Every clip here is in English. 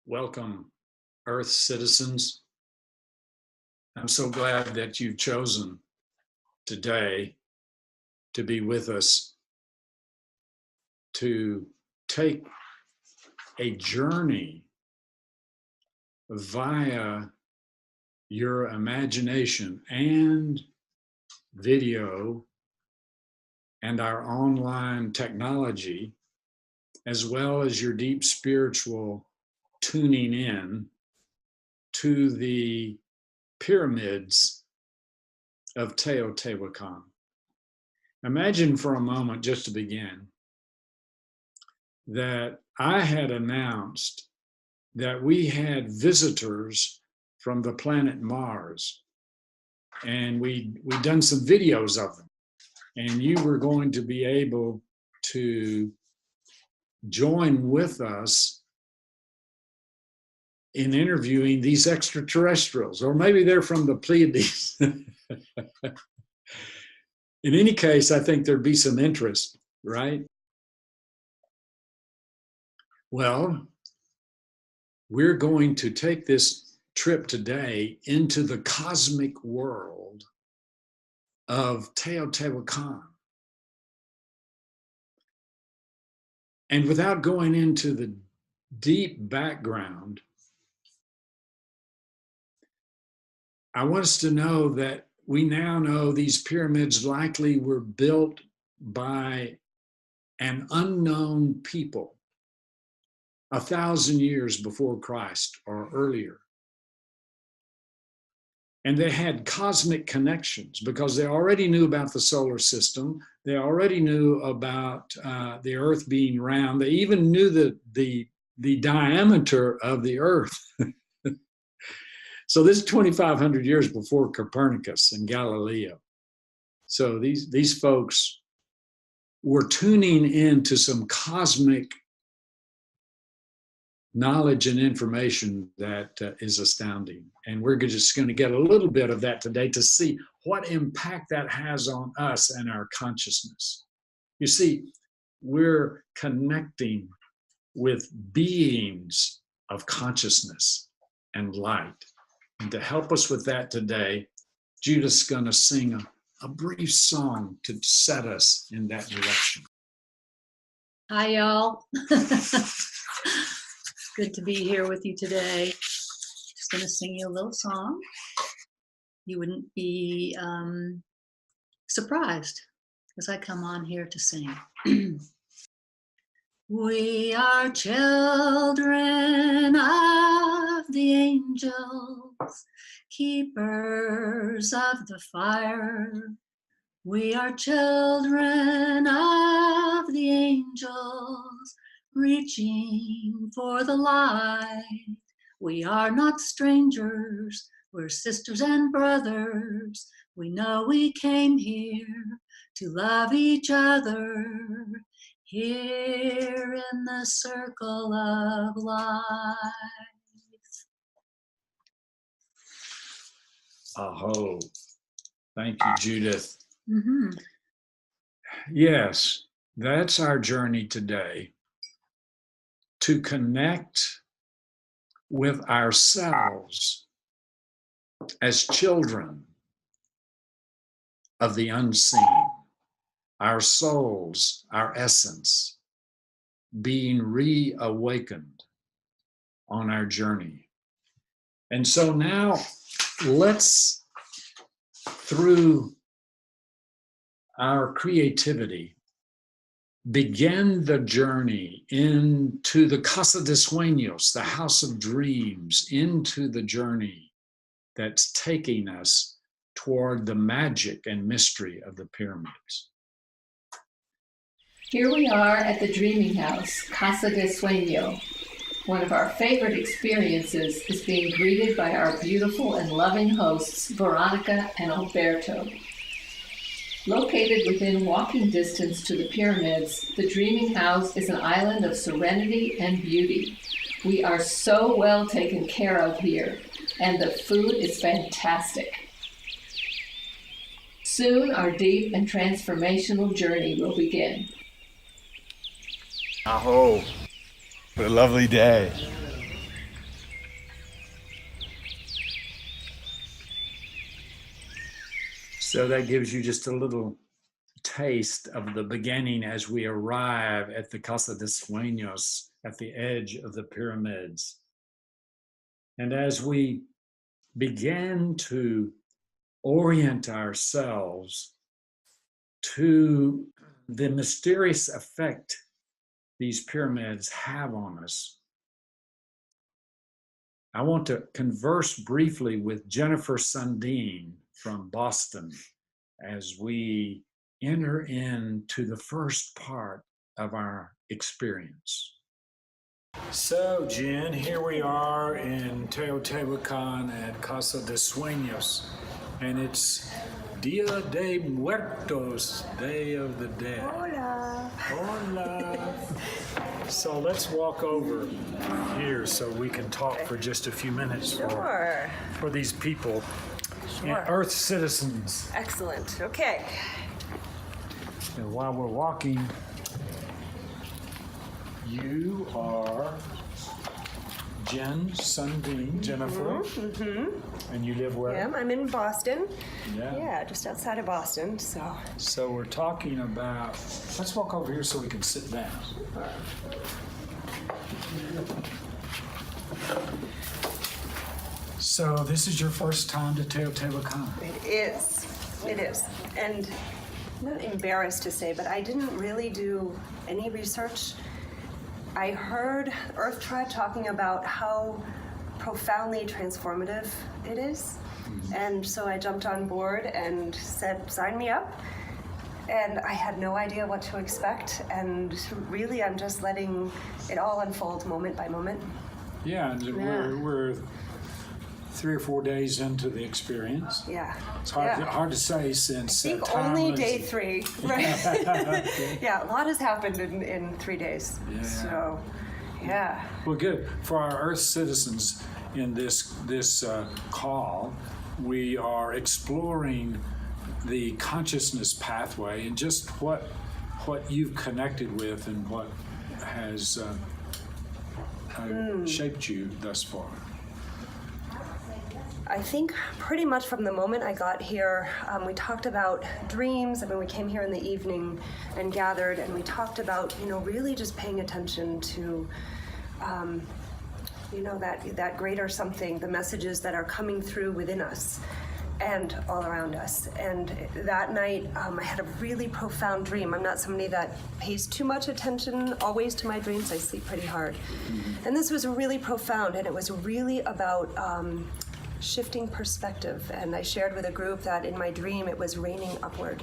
Welcome, Earth citizens. I'm so glad that you've chosen today to be with us, to take a journey via your imagination and video and our online technology, as well as your deep spiritual tuning in to the pyramids of Teotihuacan. Imagine for a moment, just to begin, that I had announced that we had visitors from the planet Mars, and we'd done some videos of them, and you were going to be able to join with us in interviewing these extraterrestrials, or maybe they're from the Pleiades. In any case, I think there'd be some interest, right? Well, we're going to take this trip today into the cosmic world of Teotihuacan. And without going into the deep background, I want us to know that we now know these pyramids likely were built by an unknown people 1,000 years before Christ or earlier. And they had cosmic connections because they already knew about the solar system. They already knew about the Earth being round. They even knew the diameter of the Earth. So this is 2,500 years before Copernicus and Galileo. So these folks were tuning into some cosmic knowledge and information that is astounding. And we're just going to get a little bit of that today to see what impact that has on us and our consciousness. You see, we're connecting with beings of consciousness and light. And to help us with that today, Judith's going to sing a brief song to set us in that direction. Hi, y'all. Good to be here with you today. Just going to sing you a little song. You wouldn't be surprised as I come on here to sing. We are children of the angels, keepers of the fire. We are children of the angels, reaching for the light. We are not strangers, we're sisters and brothers. We know we came here to love each other, here in the circle of life. Aho. Thank you, Judith. Mm-hmm. Yes, that's our journey today, to connect with ourselves as children of the unseen, our souls, our essence, being reawakened on our journey. And so now let's, through our creativity, begin the journey into the Casa de Sueños, the house of dreams, into the journey that's taking us toward the magic and mystery of the pyramids. Here we are at the dreaming house, Casa de Sueño. One of our favorite experiences is being greeted by our beautiful and loving hosts, Veronica and Alberto. Located within walking distance to the pyramids, the dreaming house is an island of serenity and beauty. We are so well taken care of here, and the food is fantastic. Soon our deep and transformational journey will begin. Aho, what a lovely day. So that gives you just a little taste of the beginning as we arrive at the Casa de Sueños at the edge of the pyramids. And as we begin to orient ourselves to the mysterious effect these pyramids have on us, I want to converse briefly with Jennifer Sundin from Boston as we enter into the first part of our experience. So, Jen, here we are in Teotihuacan at Casa de Sueños, and it's Dia de Muertos, Day of the Dead. Hola. Hola. So let's walk over here so we can talk for just a few minutes Sure. for these people, Sure. Earth citizens. Excellent. Okay. And while we're walking, you are Jen Sundin, Jennifer, and you live where? Yeah, I'm in Boston. Yeah. Yeah, just outside of Boston. So we're talking about, let's walk over here so we can sit down. So this is your first time to Teotihuacan. It is. It is. And I'm not embarrassed to say, but I didn't really do any research. I heard Earth Tribe talking about how profoundly transformative it is. And so I jumped on board and said, sign me up. And I had no idea what to expect. And really, I'm just letting it all unfold moment by moment. Yeah, and we're 3 or 4 days into the experience. Yeah. It's hard to say since I think only day 3, right? Yeah, a lot has happened in 3 days. Yeah. So, yeah. Well, good. For our Earth citizens in this call, we are exploring the consciousness pathway and just what you've connected with and what has shaped you thus far. I think pretty much from the moment I got here, we talked about dreams. I mean, we came here in the evening and gathered, and we talked about, really just paying attention to, that greater something, the messages that are coming through within us and all around us. And that night, I had a really profound dream. I'm not somebody that pays too much attention always to my dreams. I sleep pretty hard. And this was really profound, and it was really about shifting perspective. And I shared with a group that in my dream it was raining upward.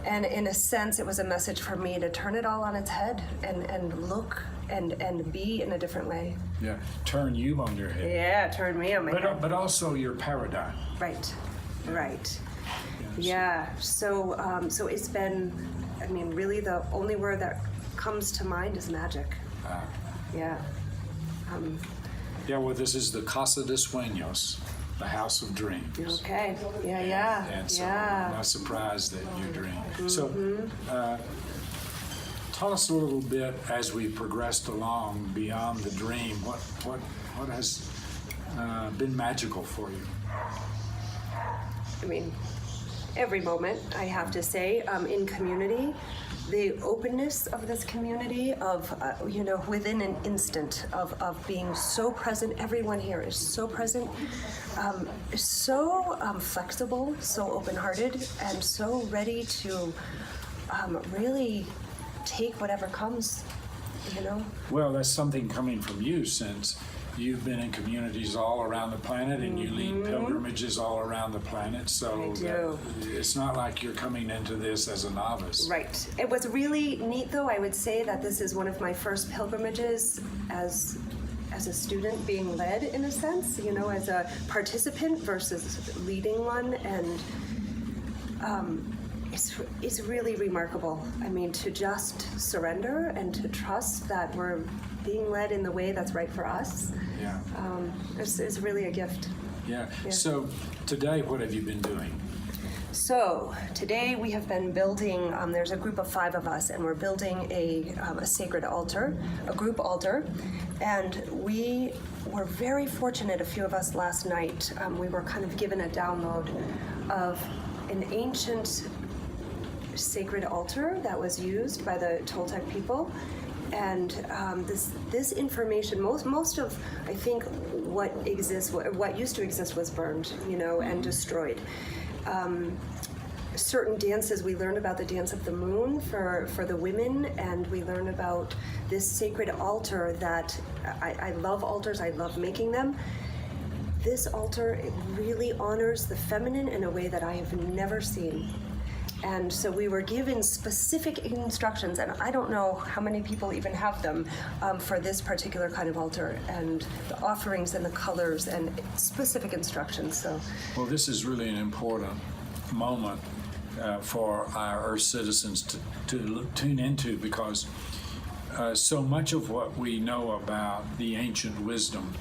And in a sense, it was a message for me to turn it all on its head and look and be in a different way. Yeah, turn you on your head. Yeah, turn me on my head. But also your paradigm. Right. Yeah. So it's been, really the only word that comes to mind is magic. Yeah. Yeah, well, this is the Casa de Sueños, the House of Dreams. Okay. Yeah. And so I'm not surprised that you dream. So tell us a little bit as we progressed along beyond the dream, what has been magical for you? Every moment, I have to say, in community, the openness of this community of, within an instant of being so present. Everyone here is so present, so flexible, so open-hearted, and so ready to really take whatever comes, Well, that's something coming from you, since you've been in communities all around the planet and you lead pilgrimages all around the planet, so I do. It's not like you're coming into this as a novice. Right. It was really neat, though. I would say that this is one of my first pilgrimages as a student being led, in a sense, as a participant versus leading one, and it's really remarkable. To just surrender and to trust that we're being led in the way that's right for us. Yeah. It's really a gift. Yeah. So today, what have you been doing? So today we have been building, there's a group of 5 of us, and we're building a sacred altar, a group altar. And we were very fortunate, a few of us last night, we were kind of given a download of an ancient sacred altar that was used by the Toltec people. And this information, most of, I think, what used to exist was burned, and destroyed. Certain dances, we learn about the dance of the moon for the women, and we learn about this sacred altar that I love altars, I love making them. This altar, it really honors the feminine in a way that I have never seen. And so we were given specific instructions, and I don't know how many people even have them for this particular kind of altar, and the offerings and the colors and specific instructions. So, well, this is really an important moment for our Earth citizens to tune into, because so much of what we know about the ancient wisdom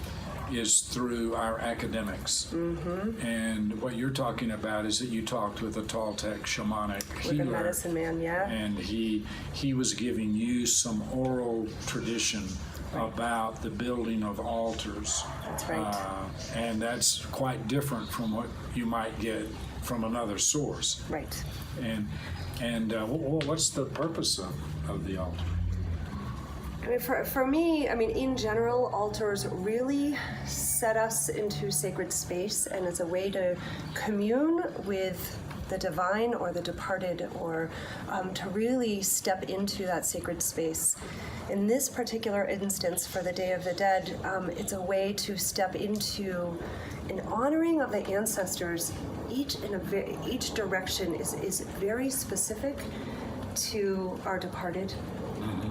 is through our academics. And what you're talking about is that you talked with a Toltec shamanic healer. With a medicine man, yeah. And he was giving you some oral tradition about the building of altars. That's right. And that's quite different from what you might get from another source. Right. And what's the purpose of the altar? I mean, for me, in general, altars really set us into sacred space, and it's a way to commune with the divine or the departed, or to really step into that sacred space. In this particular instance, for the Day of the Dead, it's a way to step into an honoring of the ancestors. Each direction is very specific to our departed.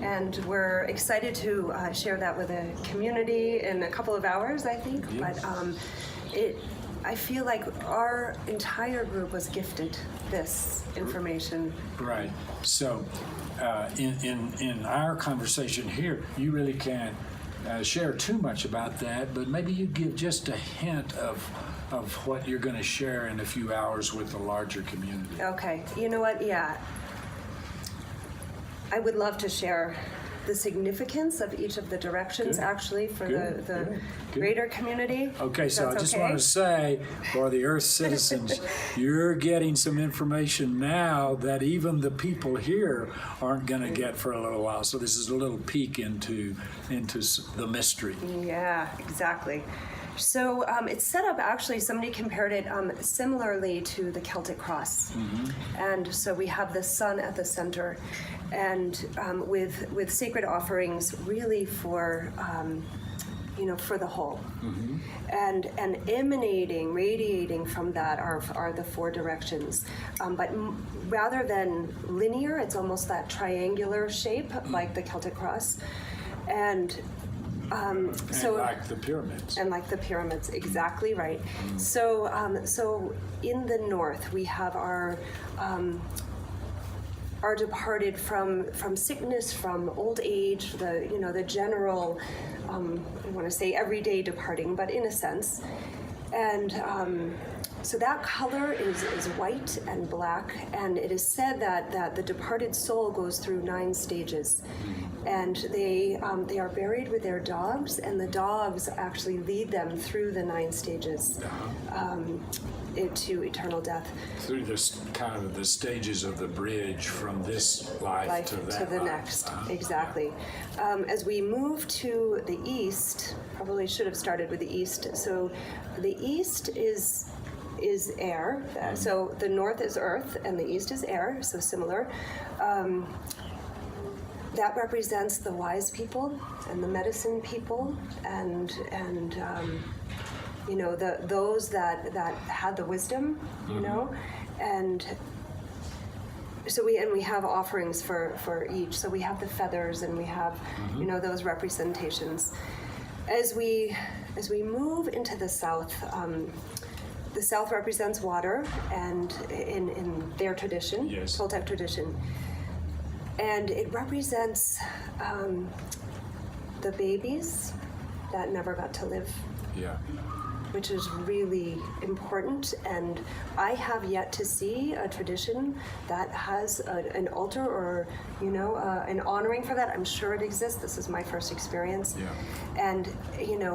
And we're excited to share that with the community in a couple of hours, I think. Yes. But I feel like our entire group was gifted this information. Right. So in our conversation here, you really can't share too much about that, but maybe you give just a hint of what you're going to share in a few hours with the larger community. Okay. You know what? Yeah. I would love to share the significance of each of the directions, actually, for the greater community. Okay, so I just want to say, for the Earth citizens, you're getting some information now that even the people here aren't going to get for a little while. So this is a little peek into the mystery. Yeah, exactly. So it's set up, actually, somebody compared it similarly to the Celtic cross. And so we have the sun at the center, and with sacred offerings really for the whole. And emanating, radiating from that are the four directions. But rather than linear, it's almost that triangular shape, like the Celtic cross. And like the pyramids. And like the pyramids, exactly right. So in the north, we have our departed from sickness, from old age, the general, I want to say everyday departing, but in a sense. And so that color is white and black, and it is said that the departed soul goes through 9 stages. And they are buried with their dogs, and the dogs actually lead them through the 9 stages into eternal death. Through this kind of the stages of the bridge from this life to that to the life. next, exactly. As we move to the east, probably should have started with the east. So the east is air. So the north is earth, and the east is air. So similar. That represents the wise people and the medicine people, and those that had the wisdom, and so we have offerings for each. So we have the feathers, and we have those representations. As we move into the south represents water, and in their tradition, yes. Toltec tradition. And it represents the babies that never got to live, which is really important. And I have yet to see a tradition that has an altar or, an honoring for that. I'm sure it exists. This is my first experience. Yeah. And,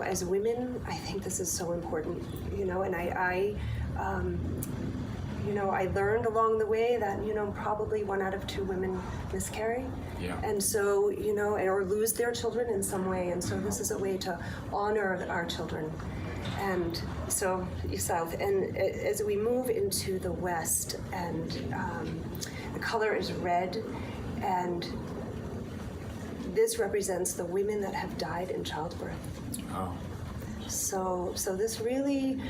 as women, I think this is so important, and I learned along the way that, probably 1 out of 2 women miscarry. Yeah. And so, or lose their children in some way. And so this is a way to honor our children. And so, south. And as we move into the west, and the color is red, and this represents the women that have died in childbirth. Oh. So this really,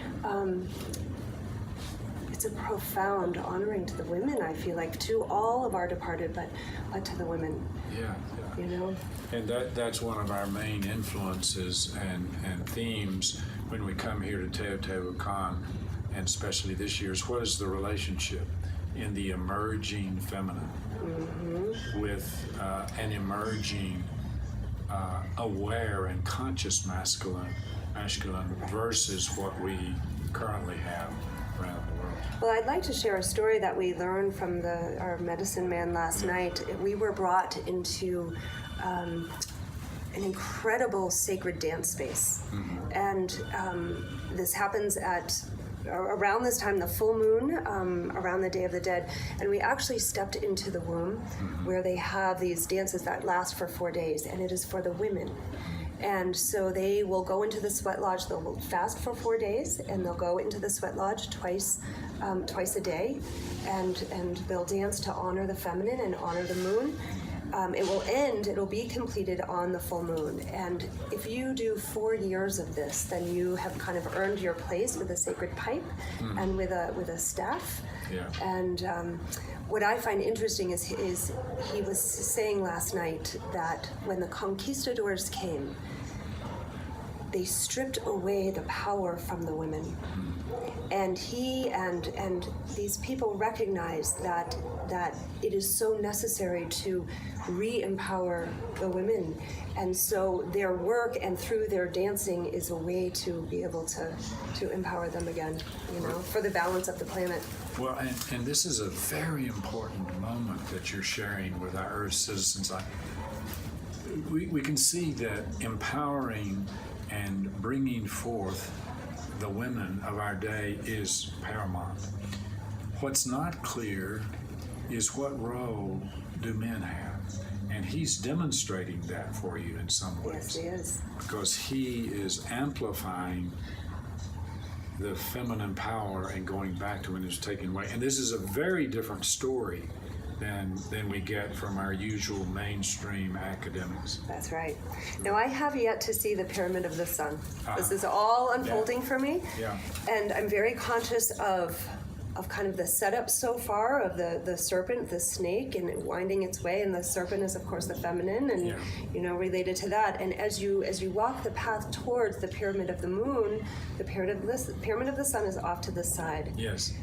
it's a profound honoring to the women, I feel like, to all of our departed, but to the women. Yeah. And that's one of our main influences and themes when we come here to Teotihuacan, and especially this year, is what is the relationship in the emerging feminine with an emerging aware and conscious masculine versus what we currently have around the world. Well, I'd like to share a story that we learned from our medicine man last night. We were brought into an incredible sacred dance space. And this happens at around this time, the full moon, around the Day of the Dead. And we actually stepped into the womb where they have these dances that last for 4 days, and it is for the women. And so they will go into the sweat lodge, they'll fast for 4 days, and they'll go into the sweat lodge twice a day, and they'll dance to honor the feminine and honor the moon. It'll be completed on the full moon. And if you do 4 years of this, then you have kind of earned your place with a sacred pipe and with a staff. Yeah. And what I find interesting is he was saying last night that when the conquistadors came, they stripped away the power from the women. And he and these people recognized that it is so necessary to re-empower the women. And so their work and through their dancing is a way to be able to empower them again, for the balance of the planet. Well, and this is a very important moment that you're sharing with our Earth citizens. We can see that empowering and bringing forth the women of our day is paramount. What's not clear is what role do men have? And he's demonstrating that for you in some ways. Yes, he is. Because he is amplifying the feminine power and going back to when it was taken away. And this is a very different story than we get from our usual mainstream academics. That's right. Now, I have yet to see the Pyramid of the Sun. This is all unfolding for me. Yeah. And I'm very conscious of kind of the setup so far of the serpent, the snake, and it winding its way. And the serpent is, of course, the feminine, and related to that. And as you walk the path towards the Pyramid of the Moon, the Pyramid of the Sun is off to the side. Yes.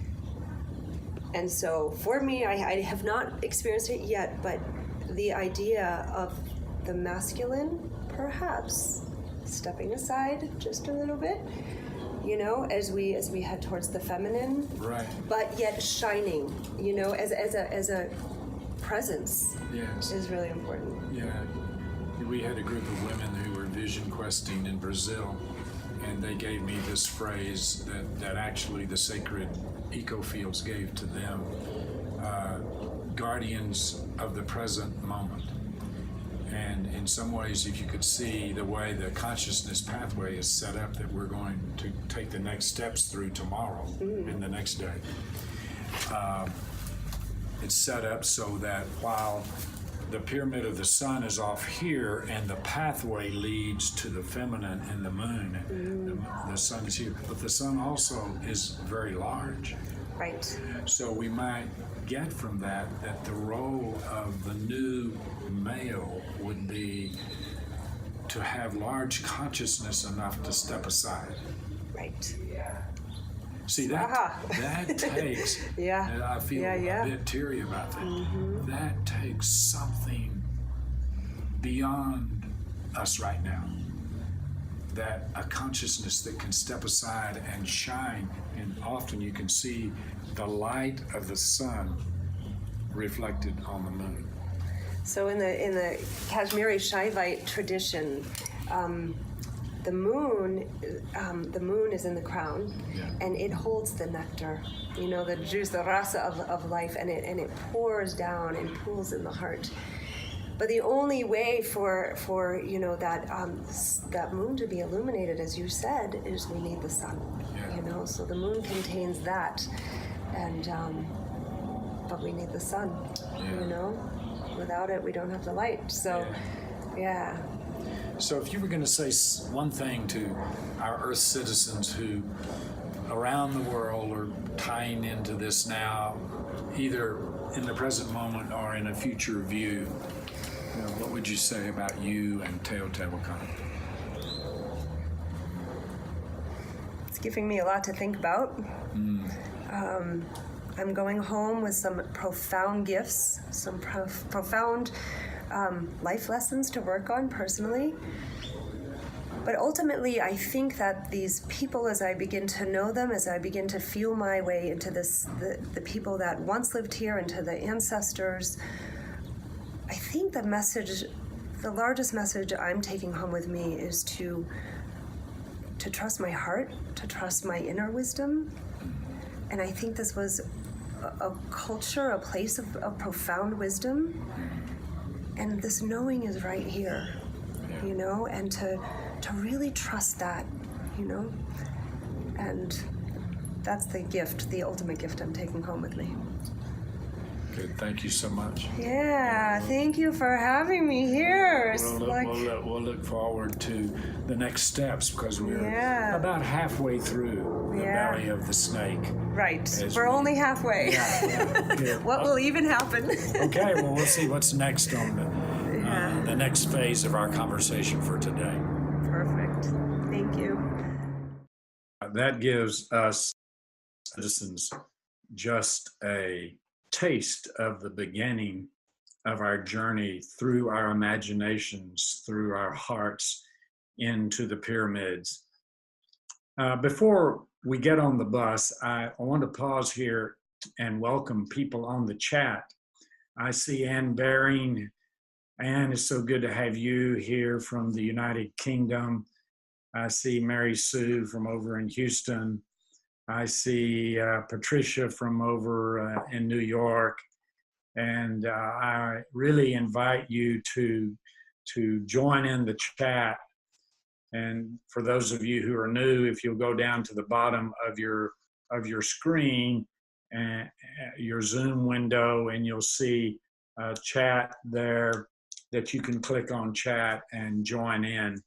And so for me, I have not experienced it yet, but the idea of the masculine perhaps stepping aside just a little bit, as we head towards the feminine, right? But yet shining, as a presence, yes, is really important. Yeah, we had a group of women who were vision questing in Brazil, and they gave me this phrase that actually the sacred eco-fields gave to them, guardians of the present moment. And in some ways, if you could see the way the consciousness pathway is set up that we're going to take the next steps through tomorrow and the next day, it's set up so that while the Pyramid of the Sun is off here and the pathway leads to the feminine and the moon, the sun is here, but the sun also is very large. Right. So we might get from that the role of the new male would be to have large consciousness enough to step aside. Right. See, that takes, I feel a bit teary about that. That takes something beyond us right now. That a consciousness that can step aside and shine, and often you can see the light of the sun reflected on the moon. So in the Kashmiri Shaivite tradition, the moon is in the crown, and it holds the nectar, the juice, the rasa of life, and it pours down and pools in the heart. But the only way for that moon to be illuminated, as you said, is we need the sun. So the moon contains that, and but we need the sun. Without it, we don't have the light. So, yeah. So if you were going to say one thing to our Earth citizens who around the world are tying into this now, either in the present moment or in a future view, what would you say about you and Teotihuacan? It's giving me a lot to think about. I'm going home with some profound gifts, some profound life lessons to work on personally. But ultimately, I think that these people, as I begin to know them, as I begin to feel my way into the people that once lived here, into the ancestors, I think the largest message I'm taking home with me is to trust my heart, to trust my inner wisdom. And I think this was a culture, a place of profound wisdom. And this knowing is right here, and to really trust that, And that's the gift, the ultimate gift I'm taking home with me. Good. Thank you so much. Yeah, thank you for having me here. We'll look forward to the next steps because we're about halfway through the belly of the snake. Right. We're only halfway. Yeah. What will even happen? Okay, well, we'll see what's next on the next phase of our conversation for today. Perfect. Thank you. That gives us citizens just a taste of the beginning of our journey through our imaginations, through our hearts, into the pyramids. Before we get on the bus, I want to pause here and welcome people on the chat. I see Ann Baring. Ann, it's so good to have you here from the United Kingdom. I see Mary Sue from over in Houston. I see Patricia from over in New York. And I really invite you to join in the chat. And for those of you who are new, if you'll go down to the bottom of your screen, and your Zoom window, and you'll see a chat there that you can click on chat and join in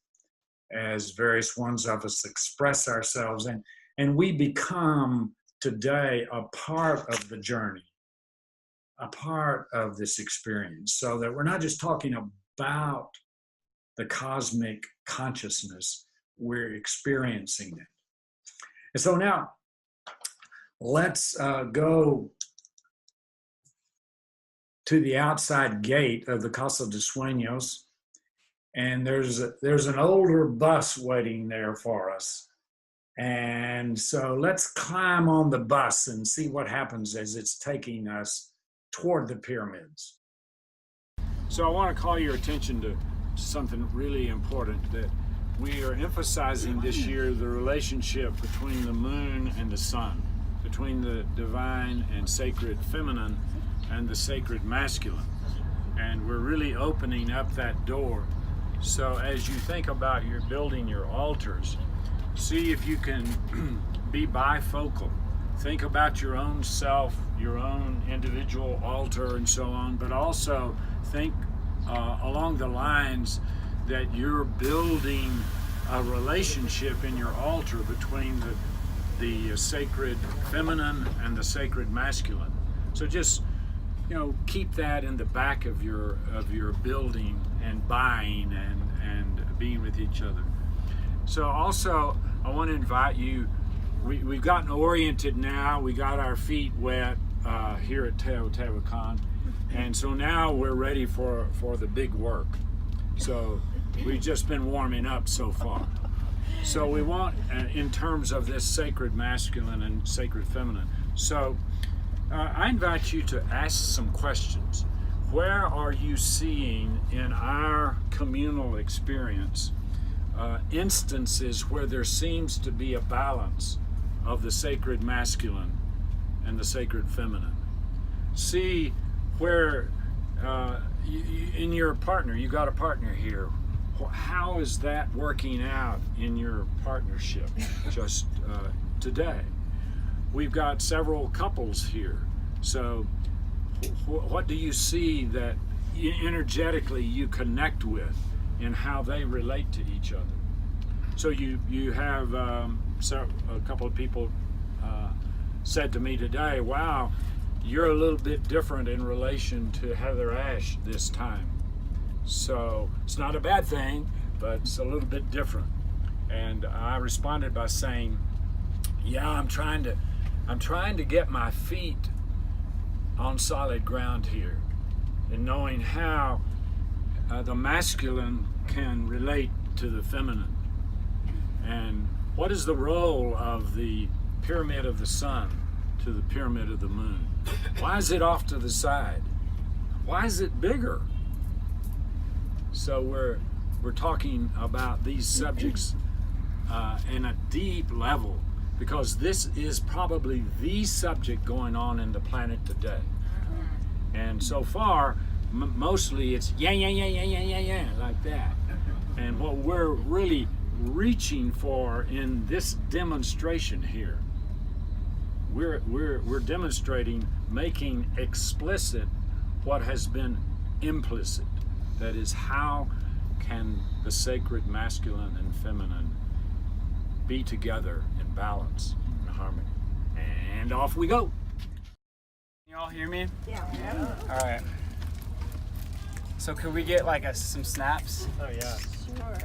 as various ones of us express ourselves. And we become today a part of the journey, a part of this experience, so that we're not just talking about the cosmic consciousness, we're experiencing it. And so now, let's go to the outside gate of the Casa de Sueños, and there's an older bus waiting there for us. And so let's climb on the bus and see what happens as it's taking us toward the pyramids. So I want to call your attention to something really important, that we are emphasizing this year the relationship between the moon and the sun, between the divine and sacred feminine and the sacred masculine. And we're really opening up that door. So as you think about your building your altars, see if you can be bifocal. Think about your own self, your own individual altar and so on, but also think along the lines that you're building a relationship in your altar between the sacred feminine and the sacred masculine. So just keep that in the back of your building and buying and being with each other. So also I want to invite you, we've gotten oriented now, we got our feet wet here at Teotihuacan, and so now we're ready for the big work. So we've just been warming up so far. So we want, in terms of this sacred masculine and sacred feminine, so I invite you to ask some questions. Where are you seeing in our communal experience instances where there seems to be a balance of the sacred masculine and the sacred feminine. See where in your partner, you got a partner here. How is that working out in your partnership just today? We've got several couples here. So what do you see that energetically you connect with and how they relate to each other? So you have a couple of people said to me today, wow, you're a little bit different in relation to Heather Ash this time. So it's not a bad thing, but it's a little bit different. And I responded by saying, yeah, I'm trying to get my feet on solid ground here, and knowing how the masculine can relate to the feminine. And what is the role of the pyramid of the sun to the pyramid of the moon? Why is it off to the side? Why is it bigger? So we're talking about these subjects in a deep level, because this is probably the subject going on in the planet today. And so far, mostly it's yeah, like that. And what we're really reaching for in this demonstration here, we're demonstrating making explicit what has been implicit. That is, how can the sacred masculine and feminine be together in balance and harmony? And off we go. You all hear me? Yeah. All right. So could we get like some snaps? Oh yeah. Sure.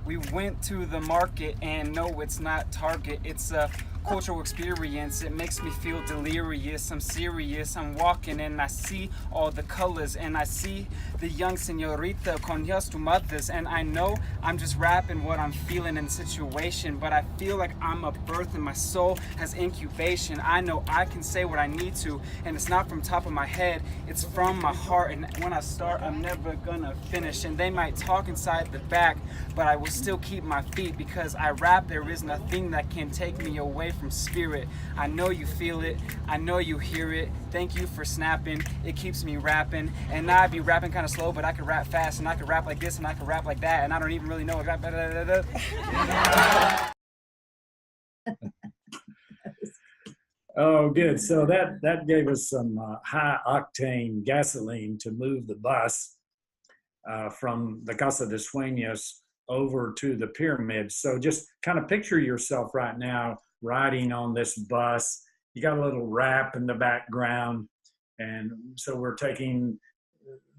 We went to the market, and no, it's not Target. It's a cultural experience. It makes me feel delirious. I'm serious. I'm walking and I see all the colors, and I see the young señorita con just mothers, and I know I'm just rapping what I'm feeling in the situation, but I feel like I'm a birth and my soul has incubation. I know I can say what I need to, and it's not from top of my head, it's from my heart, and when I start, I'm never gonna finish. And they might talk inside the back, but I will still keep my feet, because I rap. There is nothing that can take me away from spirit. I know you feel it, I know you hear it. Thank you for snapping, it keeps me rapping. And now I be rapping kind of slow, but I could rap fast, and I could rap like this, and I could rap like that, and I don't even really know what rap. Oh, good. So that gave us some high octane gasoline to move the bus from the Casa de Sueños over to the pyramids. So just kind of picture yourself right now riding on this bus. You got a little rap in the background. And so we're taking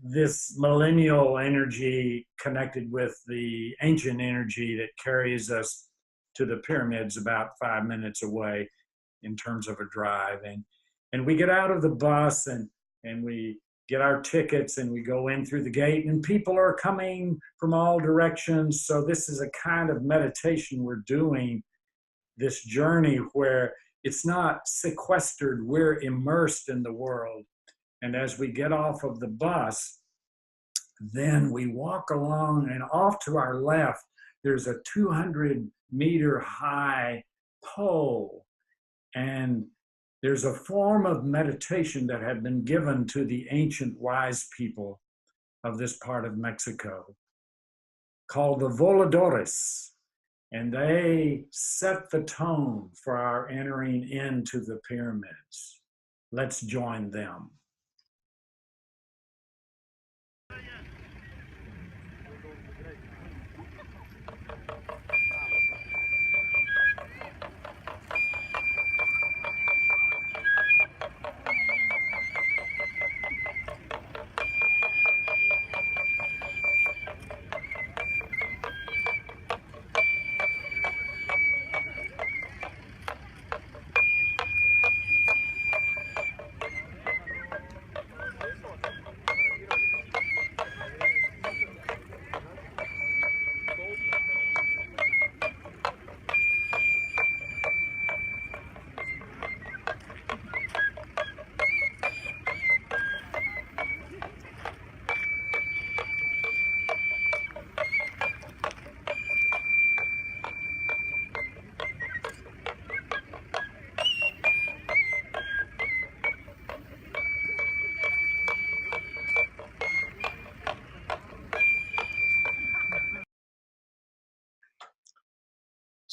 this millennial energy connected with the ancient energy that carries us to the pyramids about 5 minutes away in terms of a drive. And we get out of the bus and we get our tickets and we go in through the gate, and people are coming from all directions. So this is a kind of meditation we're doing, this journey where it's not sequestered, we're immersed in the world. And as we get off of the bus, then we walk along, and off to our left, there's a 200-meter high pole. And there's a form of meditation that had been given to the ancient wise people of this part of Mexico called the voladores. And they set the tone for our entering into the pyramids. Let's join them.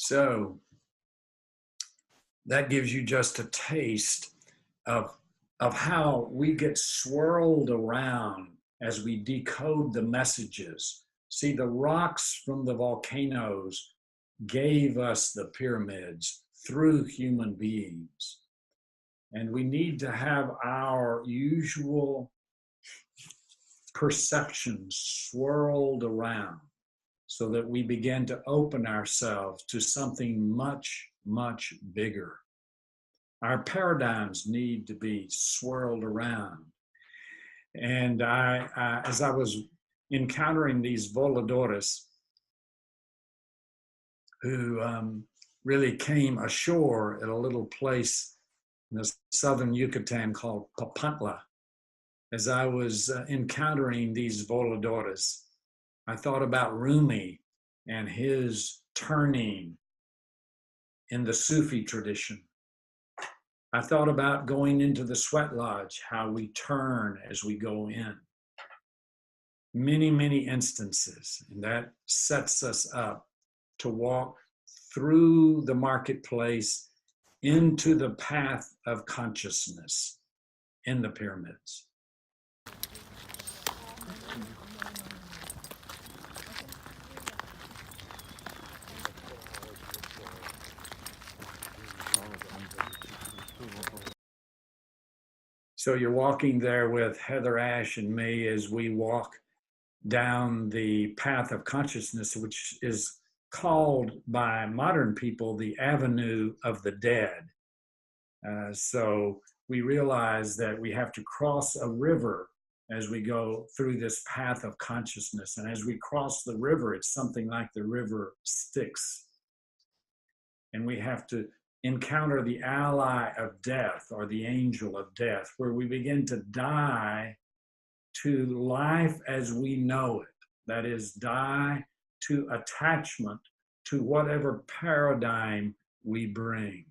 So that gives you just a taste of how we get swirled around as we decode the messages. See, the rocks from the volcanoes gave us the pyramids through human beings. And we need to have our usual perceptions swirled around so that we begin to open ourselves to something much, much bigger. Our paradigms need to be swirled around. And as I was encountering these voladores who really came ashore at a little place in the southern Yucatan called Papantla, as I was encountering these voladores, I thought about Rumi and his turning in the Sufi tradition. I thought about going into the sweat lodge, how we turn as we go in. Many, many instances, and that sets us up to walk through the marketplace into the path of consciousness in the pyramids. So you're walking there with Heather Ash and me as we walk down the path of consciousness, which is called by modern people the Avenue of the Dead. So we realize that we have to cross a river as we go through this path of consciousness. And as we cross the river, it's something like the river Styx. And we have to encounter the ally of death or the angel of death, where we begin to die to life as we know it. That is, die to attachment to whatever paradigm we bring.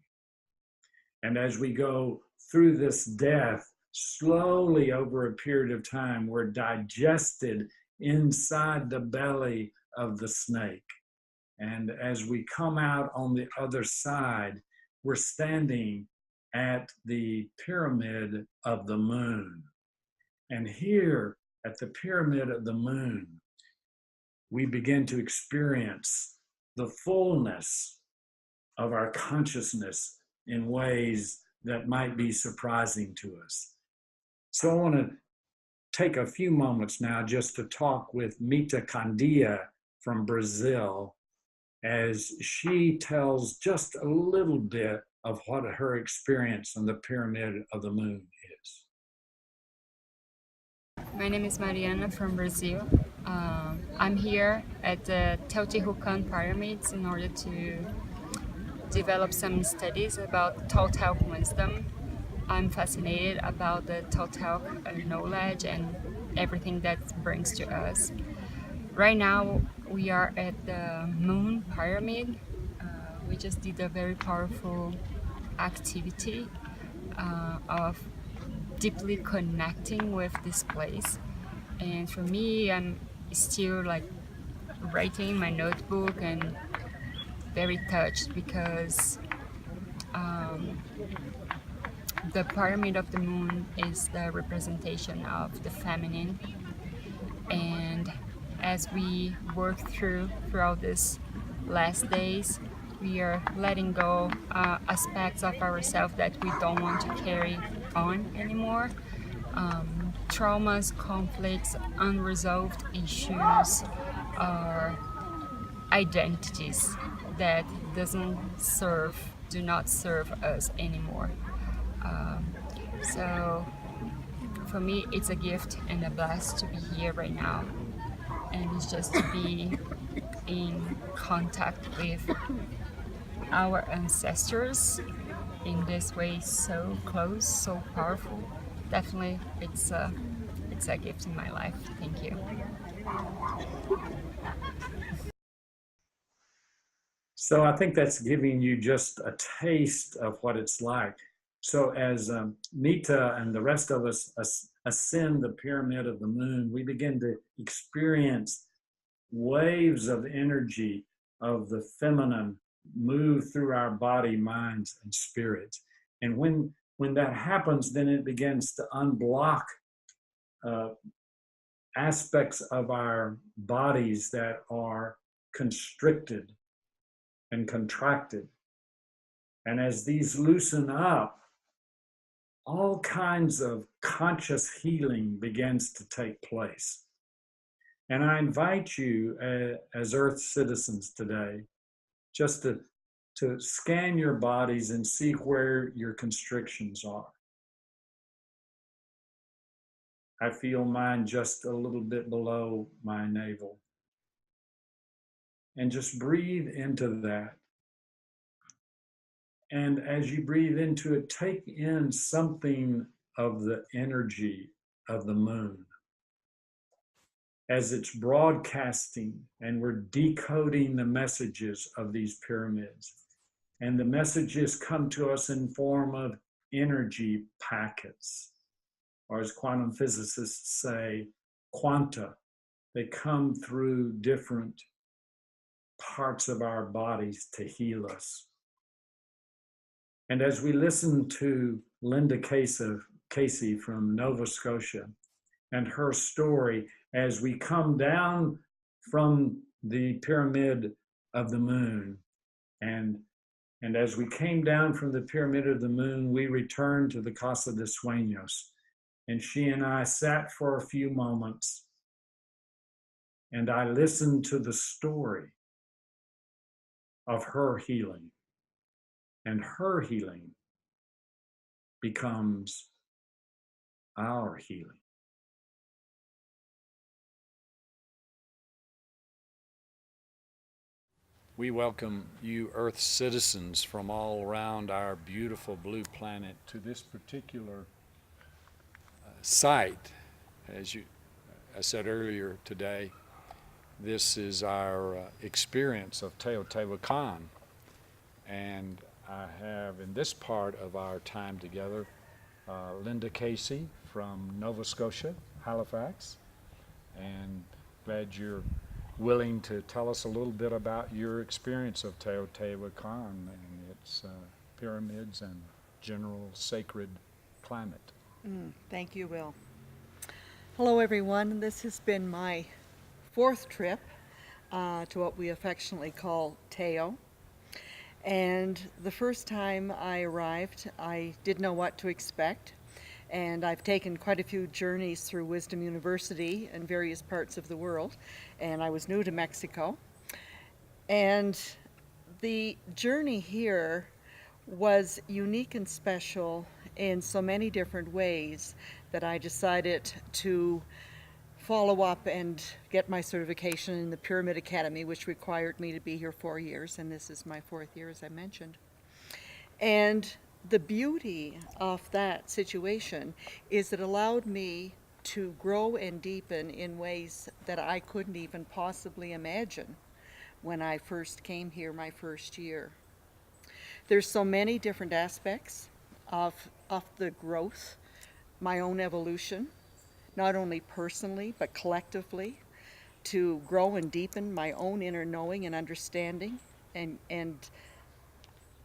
And as we go through this death, slowly over a period of time, we're digested inside the belly of the snake. And as we come out on the other side, we're standing at the pyramid of the moon. And here at the pyramid of the moon, we begin to experience the fullness of our consciousness in ways that might be surprising to us. So I want to take a few moments now just to talk with Mita Candia from Brazil, as she tells just a little bit of what her experience on the Pyramid of the Moon is. My name is Mariana from Brazil. I'm here at the Teotihuacan pyramids in order to develop some studies about Toltec wisdom. I'm fascinated about the Toltec knowledge and everything that brings to us. Right now, we are at the Moon Pyramid. We just did a very powerful activity of deeply connecting with this place. And for me, I'm still like writing my notebook and very touched because the Pyramid of the Moon is the representation of the feminine. And as we work throughout these last days, we are letting go aspects of ourselves that we don't want to carry on anymore. Traumas, conflicts, unresolved issues, or identities that do not serve us anymore. So for me, it's a gift and a blast to be here right now. And it's just to be in contact with our ancestors in this way, so close, so powerful. Definitely, it's a gift in my life. Thank you. So I think that's giving you just a taste of what it's like. So as Mita and the rest of us ascend the Pyramid of the Moon, we begin to experience waves of energy of the feminine move through our body, minds, and spirits. And when that happens, then it begins to unblock aspects of our bodies that are constricted and contracted. And as these loosen up, all kinds of conscious healing begins to take place. And I invite you as Earth citizens today, just to scan your bodies and see where your constrictions are. I feel mine just a little bit below my navel. And just breathe into that. And as you breathe into it, take in something of the energy of the moon as it's broadcasting, and we're decoding the messages of these pyramids. And the messages come to us in form of energy packets, or as quantum physicists say, quanta. They come through different parts of our bodies to heal us. And as we listen to Linda Casey from Nova Scotia and her story, as we come down from the pyramid of the moon, and as we came down from the pyramid of the moon, we returned to the Casa de Sueños. And she and I sat for a few moments, and I listened to the story of her healing. And her healing becomes our healing. We welcome you Earth citizens from all around our beautiful blue planet to this particular site. As I said earlier today, this is our experience of Teotihuacan. And I have, in this part of our time together, Linda Casey from Nova Scotia, Halifax, and glad you're willing to tell us a little bit about your experience of Teotihuacan and its pyramids and general sacred climate. Thank you, Will. Hello, everyone. This has been my fourth trip to what we affectionately call Teo. And the first time I arrived, I didn't know what to expect. And I've taken quite a few journeys through Wisdom University in various parts of the world. And I was new to Mexico. And the journey here was unique and special in so many different ways that I decided to follow up and get my certification in the Pyramid Academy, which required me to be here 4 years, and this is my 4th year, as I mentioned. And the beauty of that situation is it allowed me to grow and deepen in ways that I couldn't even possibly imagine when I first came here my first year. There's so many different aspects of the growth, my own evolution, not only personally, but collectively, to grow and deepen my own inner knowing and understanding, and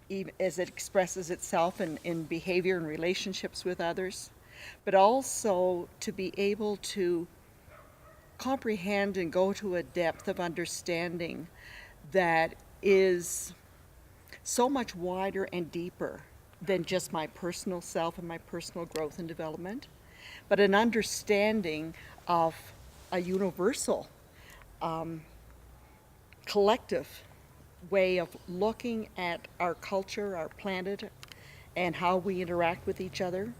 even as it expresses itself in behavior and relationships with others, but also to be able to comprehend and go to a depth of understanding that is so much wider and deeper than just my personal self and my personal growth and development, but an understanding of a universal, collective way of looking at our culture, our planet, and how we interact with each other.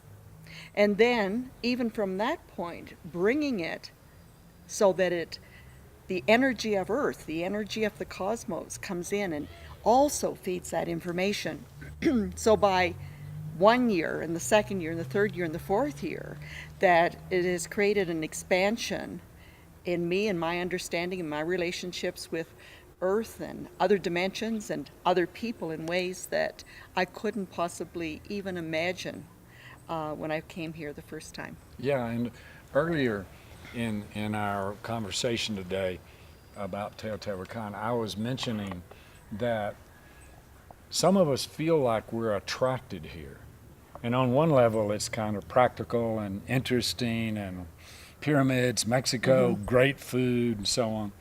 And then, even from that point, bringing it so that the energy of Earth, the energy of the cosmos comes in and also feeds that information. So by 1 year, and the 2nd year, and the 3rd year, and the 4th year, that it has created an expansion in me and my understanding and my relationships with Earth and other dimensions and other people in ways that I couldn't possibly even imagine when I came here the first time. Yeah, and earlier in our conversation today about Teotihuacan, I was mentioning that some of us feel like we're attracted here. And on one level, it's kind of practical and interesting, and pyramids, Mexico, great food, and so on.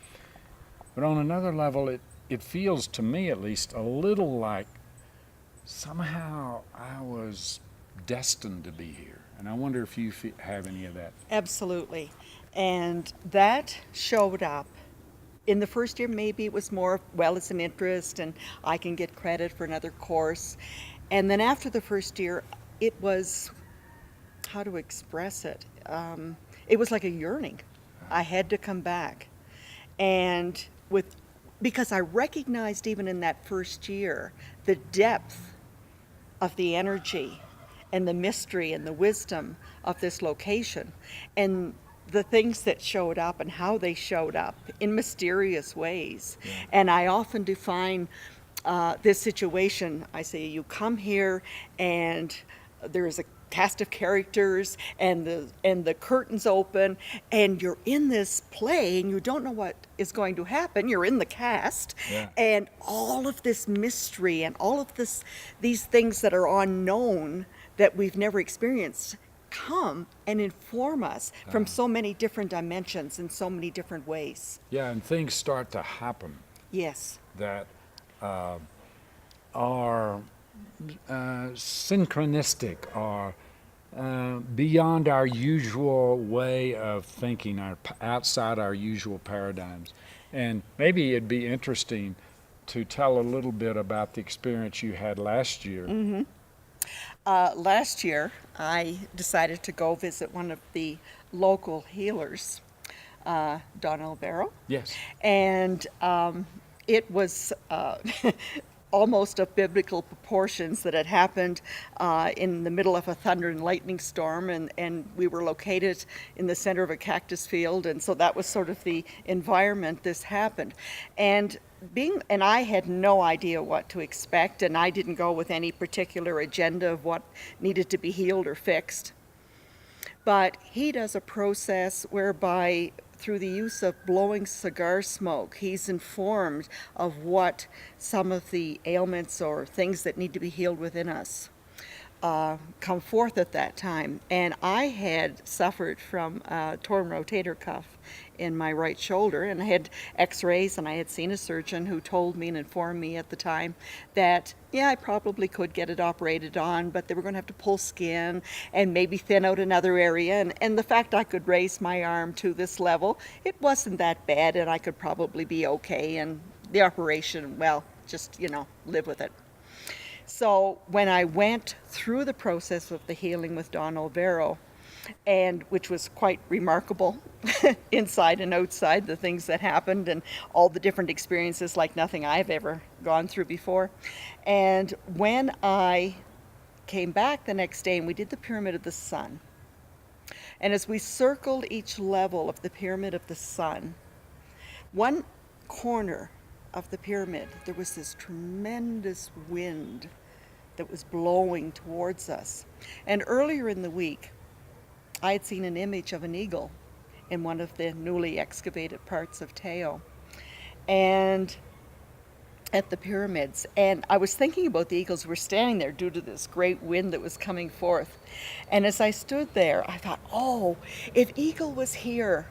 But on another level, it feels, to me at least, a little like somehow I was destined to be here. And I wonder if you have any of that. Absolutely. And that showed up. In the first year, maybe it was more, well, it's an interest and I can get credit for another course. And then after the first year, it was, how to express it? It was like a yearning. I had to come back. And because I recognized even in that first year the depth of the energy and the mystery and the wisdom of this location, and the things that showed up and how they showed up in mysterious ways. Yeah. And I often define this situation, I say, you come here and there's a cast of characters and the curtains open and you're in this play and you don't know what is going to happen. You're in the cast. Yeah. And all of this mystery and all of these things that are unknown that we've never experienced come and inform us from so many different dimensions in so many different ways. Yeah, and things start to happen. Yes. That are synchronistic, or beyond our usual way of thinking, outside our usual paradigms. And maybe it'd be interesting to tell a little bit about the experience you had last year. Mm-hmm. Last year, I decided to go visit one of the local healers, Don Alvaro. Yes. And it was almost of biblical proportions that had happened in the middle of a thunder and lightning storm, and we were located in the center of a cactus field, and so that was sort of the environment this happened. And I had no idea what to expect, and I didn't go with any particular agenda of what needed to be healed or fixed. But he does a process whereby, through the use of blowing cigar smoke, he's informed of what some of the ailments or things that need to be healed within us come forth at that time. And I had suffered from a torn rotator cuff in my right shoulder, and I had x-rays, and I had seen a surgeon who told me and informed me at the time that, yeah, I probably could get it operated on, but they were going to have to pull skin and maybe thin out another area. And the fact I could raise my arm to this level, it wasn't that bad, and I could probably be okay. And the operation, well, just, live with it. So when I went through the process of the healing with Don Alvaro, and which was quite remarkable, inside and outside, the things that happened and all the different experiences like nothing I've ever gone through before. And when I came back the next day and we did the Pyramid of the Sun, and as we circled each level of the Pyramid of the Sun, one corner of the pyramid, there was this tremendous wind that was blowing towards us. And earlier in the week, I had seen an image of an eagle in one of the newly excavated parts of Teo, and at the pyramids. And I was thinking about the eagles were standing there due to this great wind that was coming forth. And as I stood there, I thought, oh, if Eagle was here,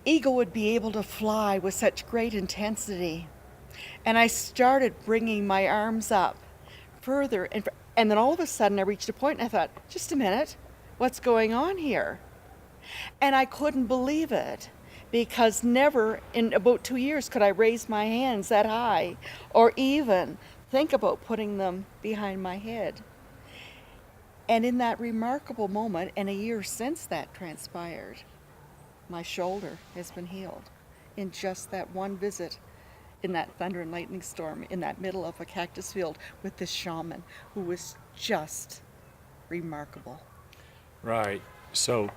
Eagle would be able to fly with such great intensity. And I started bringing my arms up further, and then all of a sudden I reached a point and I thought, just a minute, what's going on here? And I couldn't believe it, because never in about 2 years could I raise my hands that high or even think about putting them behind my head. And in that remarkable moment, and a year since that transpired, my shoulder has been healed in just that one visit in that thunder and lightning storm in that middle of a cactus field with this shaman who was just remarkable. Right. So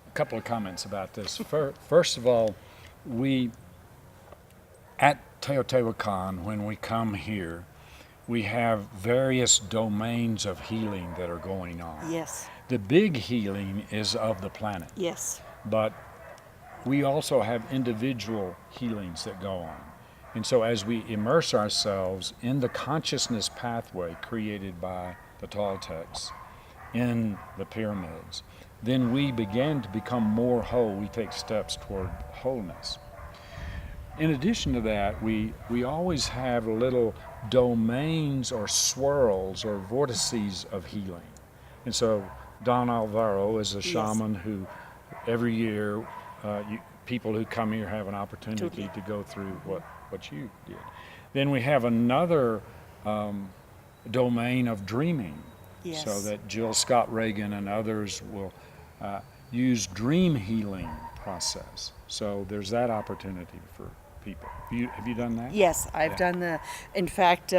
a couple of comments about this. First of all, we at Teotihuacan, when we come here, we have various domains of healing that are going on. Yes. The big healing is of the planet. Yes. But we also have individual healings that go on. And so as we immerse ourselves in the consciousness pathway created by the Toltecs in the pyramids, then we begin to become more whole. We take steps toward wholeness. In addition to that, we always have little domains or swirls or vortices of healing. And so Don Alvaro is a shaman who every year people who come here have an opportunity to go through what you did. Then we have another domain of dreaming, so that Jill Scott Reagan and others will use dream healing process. So there's that opportunity for people. Have you done that? Yes, I've done the, in fact,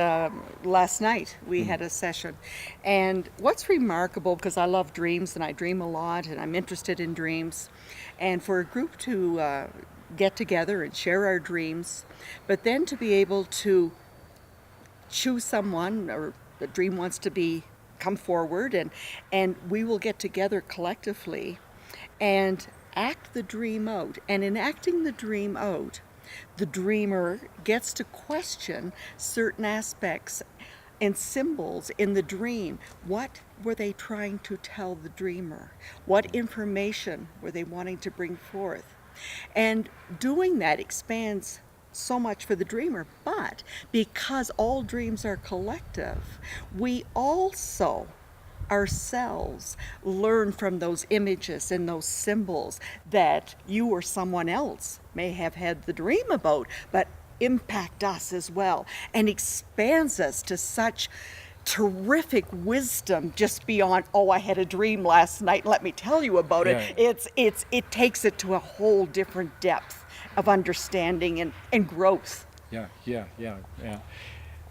last night we had a session. And what's remarkable, because I love dreams and I dream a lot and I'm interested in dreams, and for a group to get together and share our dreams, but then to be able to choose someone, or the dream wants to come forward, and we will get together collectively and act the dream out. And in acting the dream out, the dreamer gets to question certain aspects and symbols in the dream. What were they trying to tell the dreamer? What information were they wanting to bring forth? And doing that expands so much for the dreamer, but because all dreams are collective, we also ourselves learn from those images and those symbols that you or someone else may have had the dream about, but impact us as well and expands us to such terrific wisdom just beyond, oh, I had a dream last night, let me tell you about it. It takes it to a whole different depth of understanding and growth. Yeah.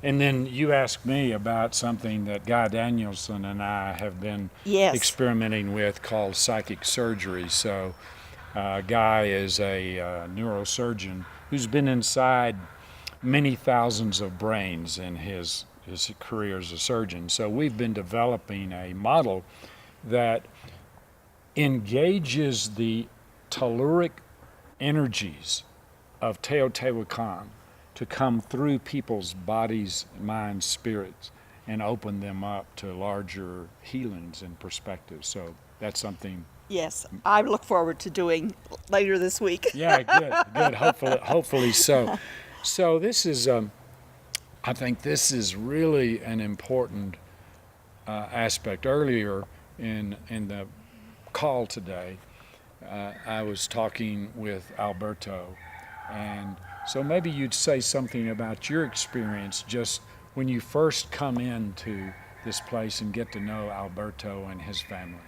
And then you asked me about something that Guy Danielson and I have been experimenting with called psychic surgery. So Guy is a neurosurgeon who's been inside many thousands of brains in his career as a surgeon. So we've been developing a model that engages the telluric energies of Teotihuacan to come through people's bodies, minds, spirits, and open them up to larger healings and perspectives. So that's something. Yes, I look forward to doing later this week. Yeah, good. Hopefully so. So this is, I think this is really an important aspect. Earlier in the call today, I was talking with Alberto, and so maybe you'd say something about your experience just when you first come into this place and get to know Alberto and his family.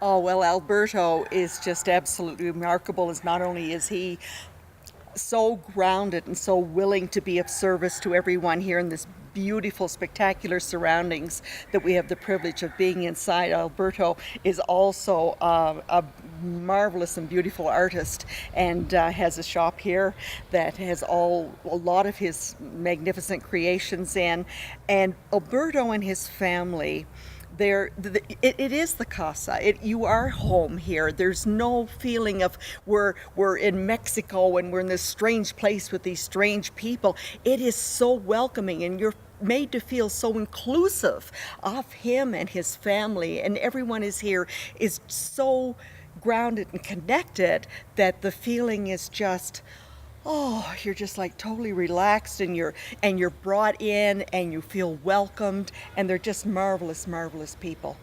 Oh, well, Alberto is just absolutely remarkable. As not only is he so grounded and so willing to be of service to everyone here in this beautiful, spectacular surroundings that we have the privilege of being inside. Alberto is also a marvelous and beautiful artist, and has a shop here that has a lot of his magnificent creations in. And Alberto and his family, it is the casa. You are home here. There's no feeling of we're in Mexico and we're in this strange place with these strange people. It is so welcoming, and you're made to feel so inclusive of him and his family, and everyone is so grounded and connected that the feeling is just, oh, you're just like totally relaxed, and you're brought in and you feel welcomed, and they're just marvelous people.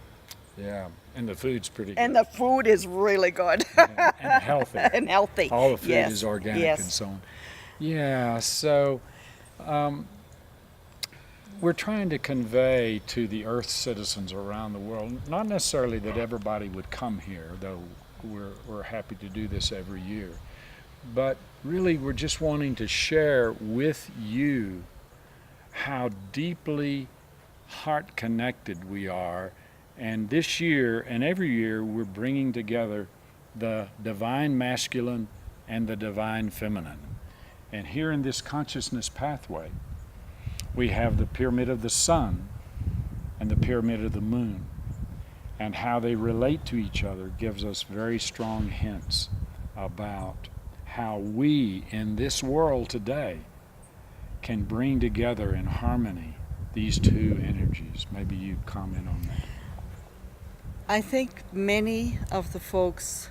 Yeah, and the food's pretty good. And the food is really good. and healthy. And healthy. All the food is organic and so on. Yeah, so we're trying to convey to the Earth citizens around the world, not necessarily that everybody would come here, though we're happy to do this every year, but really we're just wanting to share with you how deeply heart connected we are. And this year and every year we're bringing together the divine masculine and the divine feminine. And here in this consciousness pathway, we have the pyramid of the sun and the pyramid of the moon. And how they relate to each other gives us very strong hints about how we in this world today can bring together in harmony these two energies? Maybe you comment on that. I think many of the folks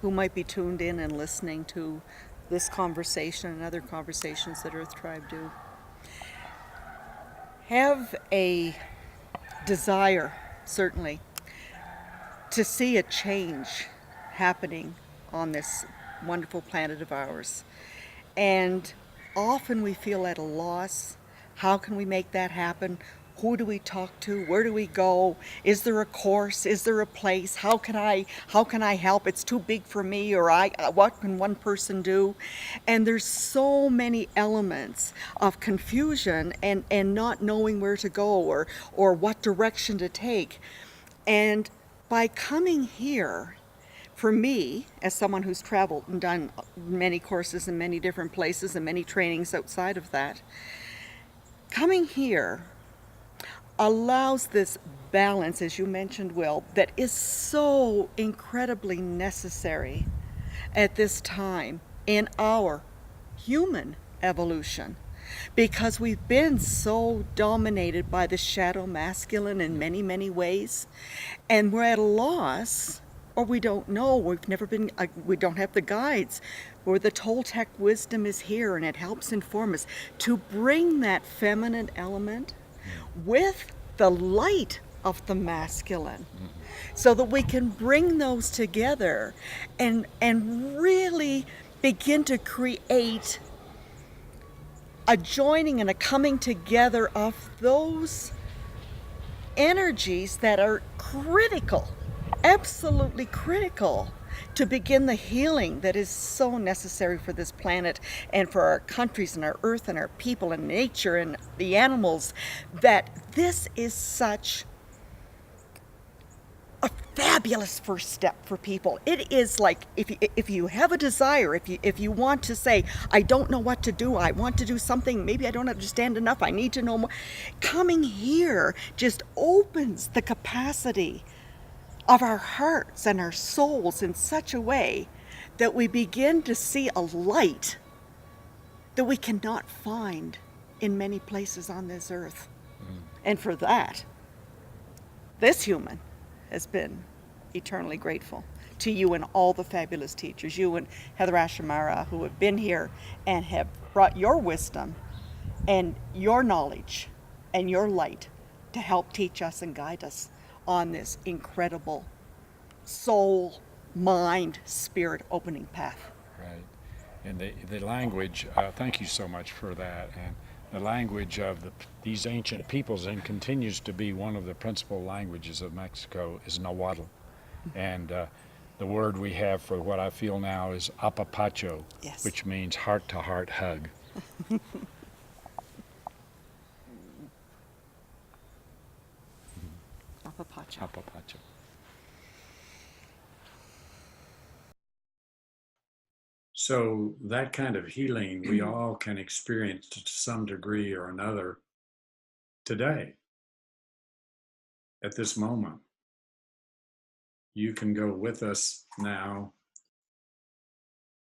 who might be tuned in and listening to this conversation and other conversations that Earth Tribe do have a desire, certainly, to see a change happening on this wonderful planet of ours. And often we feel at a loss. How can we make that happen? Who do we talk to? Where do we go? Is there a course? Is there a place? How can I help? It's too big for me, or what can one person do? And there's so many elements of confusion and not knowing where to go or what direction to take. And by coming here, for me, as someone who's traveled and done many courses in many different places and many trainings outside of that, coming here allows this balance, as you mentioned, Will, that is so incredibly necessary at this time in our human evolution, because we've been so dominated by the shadow masculine in many, many ways, and we're at a loss, or we don't know, we don't have the guides, or the Toltec wisdom is here and it helps inform us to bring that feminine element with the light of the masculine, so that we can bring those together and really begin to create a joining and a coming together of those energies that are critical, absolutely critical, to begin the healing that is so necessary for this planet and for our countries and our earth and our people and nature and the animals. That this is such a fabulous first step for people. It is like, if you have a desire, if you want to say, I don't know what to do, I want to do something, maybe I don't understand enough, I need to know more, coming here just opens the capacity of our hearts and our souls in such a way that we begin to see a light that we cannot find in many places on this earth. And for that, this human has been eternally grateful to you and all the fabulous teachers, you and Heather Ashamara, who have been here and have brought your wisdom and your knowledge and your light to help teach us and guide us on this incredible soul, mind, spirit opening path. Right. And the language, thank you so much for that. And the language of these ancient peoples, and continues to be one of the principal languages of Mexico, is Nahuatl. And the word we have for what I feel now is apapacho, Yes. which means heart-to-heart hug. Apapacho. Apapacho. So that kind of healing we all can experience to some degree or another today, at this moment. You can go with us now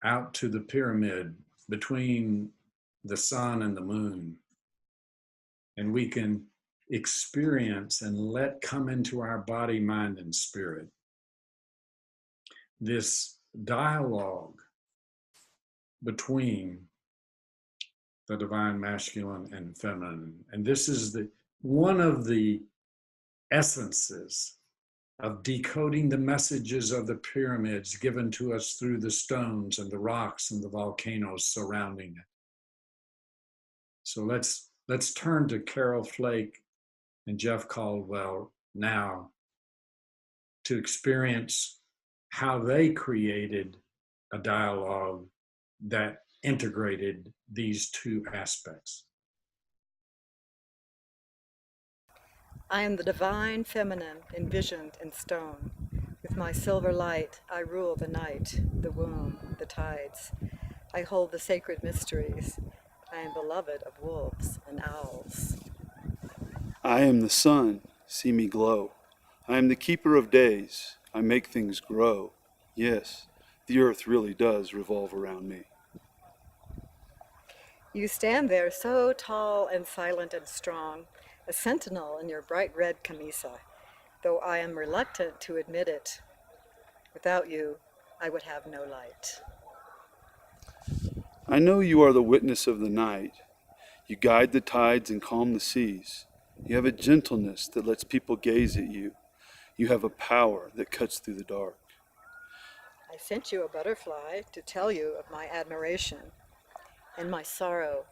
out to the pyramid between the sun and the moon, and we can experience and let come into our body, mind, and spirit this dialogue between the divine masculine and feminine. And this is one of the essences of decoding the messages of the pyramids given to us through the stones and the rocks and the volcanoes surrounding it. So let's turn to Carol Flake and Jeff Caldwell now to experience how they created a dialogue that integrated these two aspects. I am the divine feminine envisioned in stone. With my silver light, I rule the night, the womb, the tides. I hold the sacred mysteries. I am beloved of wolves and owls. I am the sun, see me glow. I am the keeper of days, I make things grow. Yes, the earth really does revolve around me. You stand there so tall and silent and strong, a sentinel in your bright red camisa, though I am reluctant to admit it. Without you, I would have no light. I know you are the witness of the night. You guide the tides and calm the seas. You have a gentleness that lets people gaze at you. You have a power that cuts through the dark. I sent you a butterfly to tell you of my admiration and my sorrow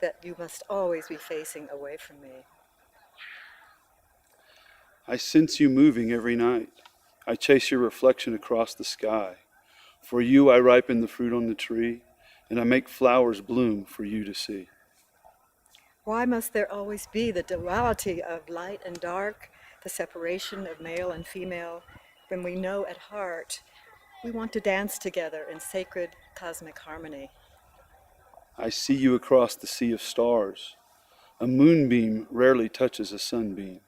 that you must always be facing away from me. I sense you moving every night. I chase your reflection across the sky. For you, I ripen the fruit on the tree, and I make flowers bloom for you to see. Why must there always be the duality of light and dark, the separation of male and female, when we know at heart we want to dance together in sacred cosmic harmony? I see you across the sea of stars. A moonbeam rarely touches a sunbeam,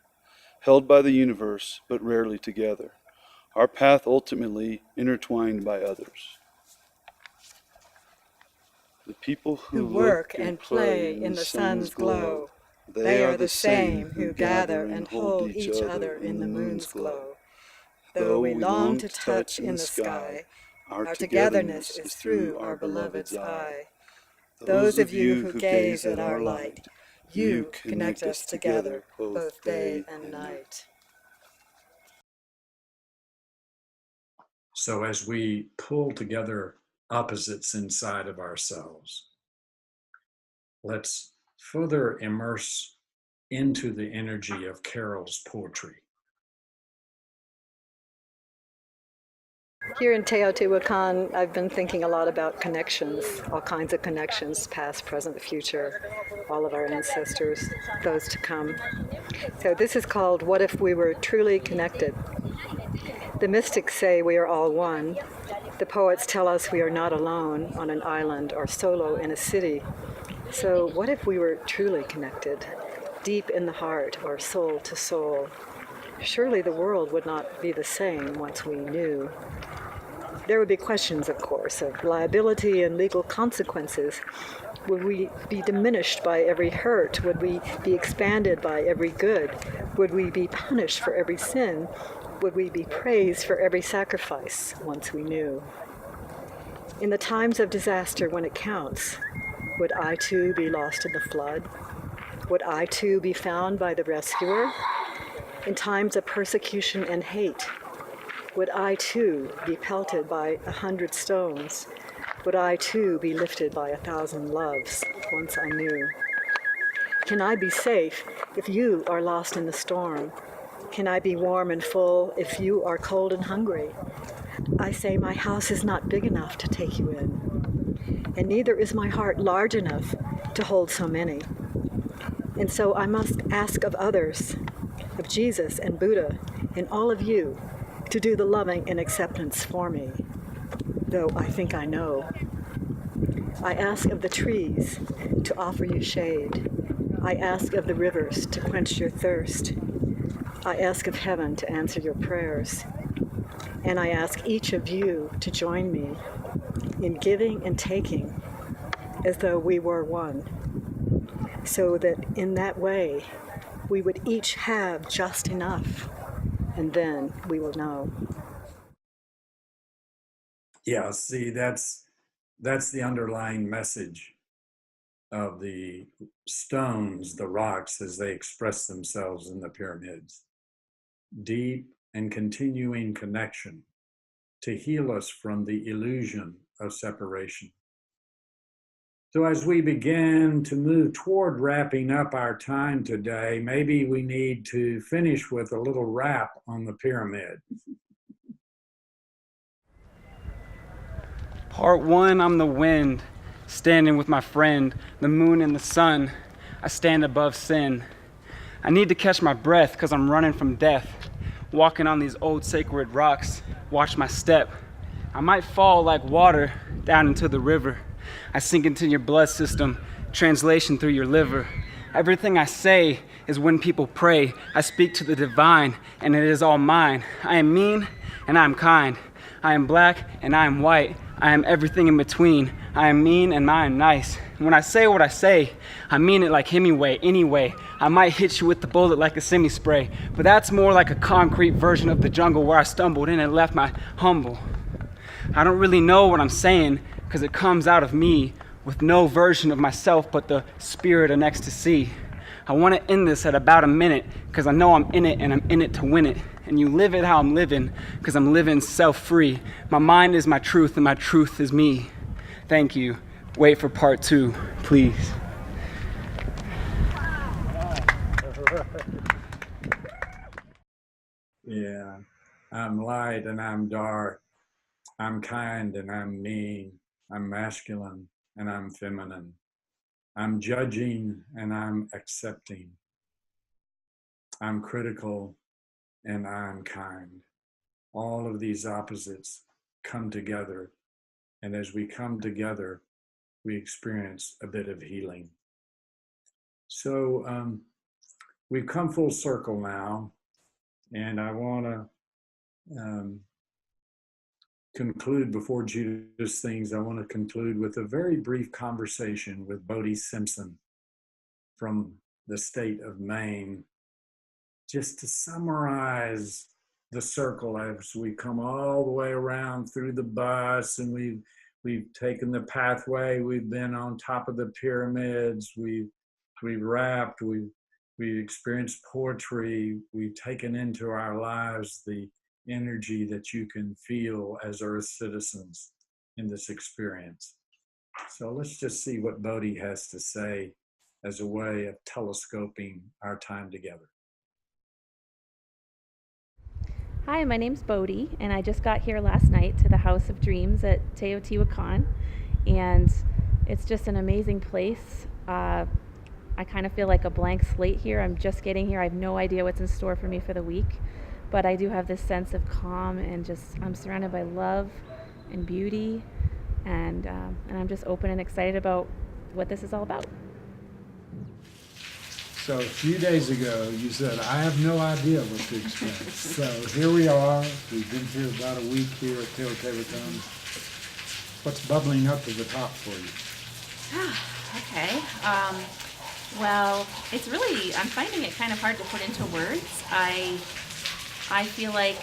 held by the universe but rarely together. Our path ultimately intertwined by others. The people who work and play in the sun's glow, they are the same who gather and hold each other in the moon's glow. Though we long to touch in the sky, our togetherness is through our beloved's eye. Those of you who gaze at our light, you connect us together both day and night. So as we pull together opposites inside of ourselves, let's further immerse into the energy of Carol's poetry. Here in Teotihuacan, I've been thinking a lot about connections, all kinds of connections, past, present, future, all of our ancestors, those to come. So this is called What If We Were Truly Connected? The mystics say we are all one. The poets tell us we are not alone on an island or solo in a city. So what if we were truly connected, deep in the heart or soul to soul? Surely the world would not be the same once we knew. There would be questions, of course, of liability and legal consequences. Would we be diminished by every hurt? Would we be expanded by every good? Would we be punished for every sin? Would we be praised for every sacrifice once we knew? In the times of disaster when it counts, would I too be lost in the flood? Would I too be found by the rescuer? In times of persecution and hate, would I too be pelted by 100 stones? Would I too be lifted by 1,000 loves once I knew? Can I be safe if you are lost in the storm? Can I be warm and full if you are cold and hungry? I say my house is not big enough to take you in, and neither is my heart large enough to hold so many. And so I must ask of others, of Jesus and Buddha and all of you, to do the loving and acceptance for me, though I think I know. I ask of the trees to offer you shade. I ask of the rivers to quench your thirst. I ask of heaven to answer your prayers. And I ask each of you to join me in giving and taking as though we were one, so that in that way we would each have just enough, and then we will know. Yeah, see, that's the underlying message of the stones, the rocks, as they express themselves in the pyramids. Deep and continuing connection to heal us from the illusion of separation. So as we begin to move toward wrapping up our time today, maybe we need to finish with a little rap on the pyramid. Part 1, I'm the wind, standing with my friend, the moon and the sun. I stand above sin. I need to catch my breath because I'm running from death. Walking on these old sacred rocks, watch my step. I might fall like water down into the river. I sink into your blood system, translation through your liver. Everything I say is when people pray. I speak to the divine, and it is all mine. I am mean, and I am kind. I am black, and I am white. I am everything in between. I am mean and I am nice. When I say what I say, I mean it like Hemingway. Anyway, I might hit you with the bullet like a semi-spray, but that's more like a concrete version of the jungle where I stumbled in and left my humble. I don't really know what I'm saying, because it comes out of me with no version of myself but the spirit of ecstasy. I want to end this at about a minute, because I know I'm in it and I'm in it to win it. And you live it how I'm living, because I'm living self-free. My mind is my truth and my truth is me. Thank you. Wait for part 2, please. Yeah, I'm light and I'm dark. I'm kind and I'm mean. I'm masculine and I'm feminine. I'm judging and I'm accepting. I'm critical and I'm kind. All of these opposites come together. And as we come together, we experience a bit of healing. So we've come full circle now. And I want to conclude before Judas Things. I want to conclude with a very brief conversation with Bodie Simpson from the state of Maine, just to summarize the circle as we come all the way around through the bus, and we've taken the pathway, we've been on top of the pyramids, we've rapped, we've experienced poetry, we've taken into our lives the energy that you can feel as Earth citizens in this experience. So let's just see what Bodhi has to say as a way of telescoping our time together. Hi, my name's Bodhi, and I just got here last night to the House of Dreams at Teotihuacan, and it's just an amazing place. I kind of feel like a blank slate here. I'm just getting here. I have no idea what's in store for me for the week, but I do have this sense of calm and just I'm surrounded by love and beauty, and I'm just open and excited about what this is all about. So a few days ago, you said, I have no idea what to expect. So here we are. We've been here about a week here at Teotihuacan. What's bubbling up to the top for you? Okay. Well, it's really, I'm finding it kind of hard to put into words. I feel like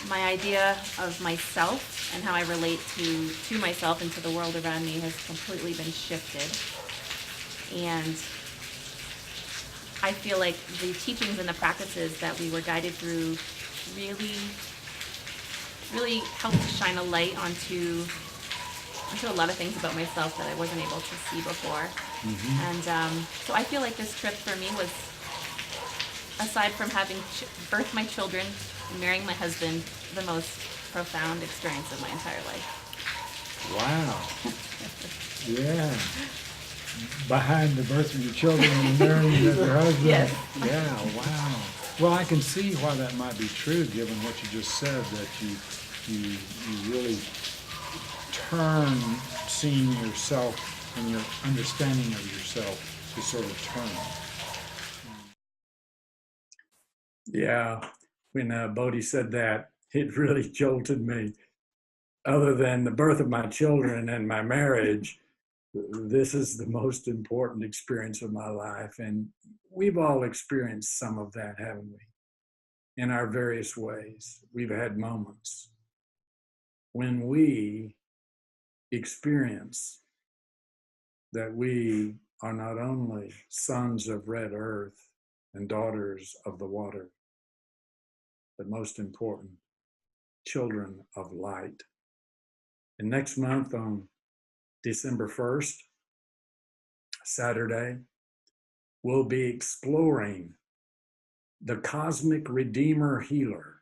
my idea of myself and how I relate to myself and to the world around me has completely been shifted. And I feel like the teachings and the practices that we were guided through really helped to shine a light onto a lot of things about myself that I wasn't able to see before. Mm-hmm. And so I feel like this trip for me was, aside from having birthed my children and marrying my husband, the most profound experience of my entire life. Wow. Yeah. Behind the birth of your children and marrying your husband. Yes. Yeah, wow. Well, I can see why that might be true, given what you just said, that you really turn seeing yourself and your understanding of yourself to sort of turn. Yeah, when Bodhi said that, it really jolted me. Other than the birth of my children and my marriage, this is the most important experience of my life. And we've all experienced some of that, haven't we? In our various ways. We've had moments when we experience that we are not only sons of red earth and daughters of the water, but most important, children of light. And next month on December 1st, Saturday, we'll be exploring the cosmic Redeemer Healer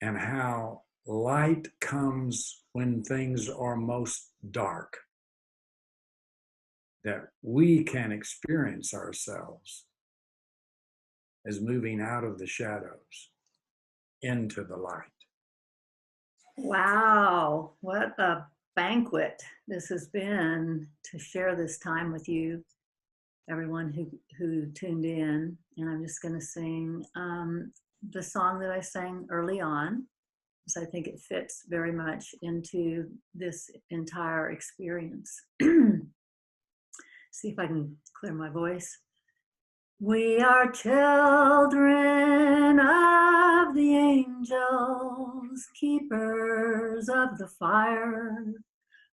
and how light comes when things are most dark, that we can experience ourselves as moving out of the shadows into the light. Wow, what a banquet this has been to share this time with you, everyone who tuned in. And I'm just going to sing the song that I sang early on. So I think it fits very much into this entire experience. See if I can clear my voice. We are children of the angels, keepers of the fire.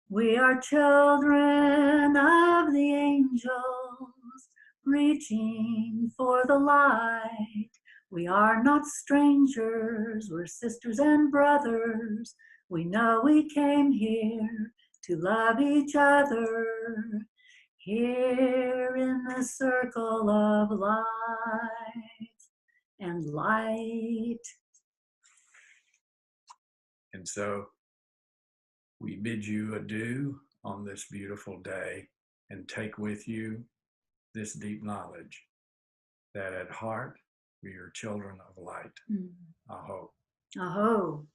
We are children of the angels, reaching for the light. We are not strangers, we're sisters and brothers. We know we came here to love each other. Here in the circle of life and light. And so we bid you adieu on this beautiful day and take with you this deep knowledge that at heart we are children of light. Aho. Aho.